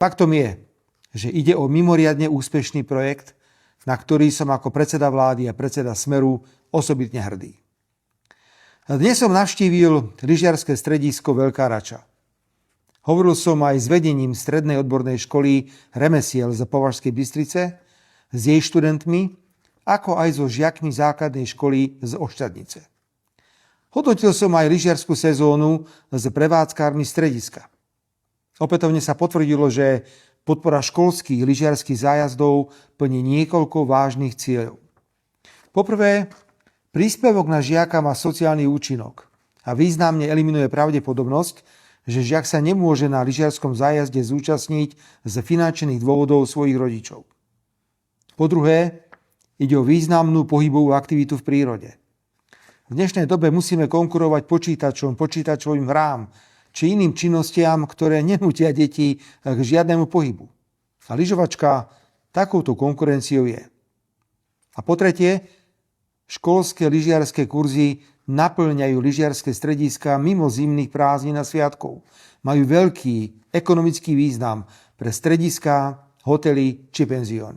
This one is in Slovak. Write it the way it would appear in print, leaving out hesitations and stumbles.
Faktom je, že ide o mimoriadne úspešný projekt, na ktorý som ako predseda vlády a predseda Smeru osobitne hrdý. Dnes som navštívil lyžiarske stredisko Veľká Rača. Hovoril som aj s vedením Strednej odbornej školy remesiel z Považskej Bystrice, s jej študentmi, ako aj so žiakmi základnej školy z Ošťadnice. Hodnotil som aj lyžiarsku sezónu s prevádzkármi strediska. Opätovne sa potvrdilo, že podpora školských lyžiarskych zájazdov plní niekoľko vážnych cieľov. Poprvé, príspevok na žiaka má sociálny účinok a významne eliminuje pravdepodobnosť, že žiak sa nemôže na lyžiarskom zájazde zúčastniť z finančných dôvodov svojich rodičov. Po druhé, ide o významnú pohybovú aktivitu v prírode. V dnešnej dobe musíme konkurovať počítačom, počítačovým hrám či iným činnostiam, ktoré nenútia deti k žiadnemu pohybu. A lyžovačka takouto konkurenciou je. A po tretie, školské lyžiarske kurzy naplňajú lyžiarske strediská mimo zimných prázdnin a sviatkov. Majú veľký ekonomický význam pre strediská, hotely či penzióny.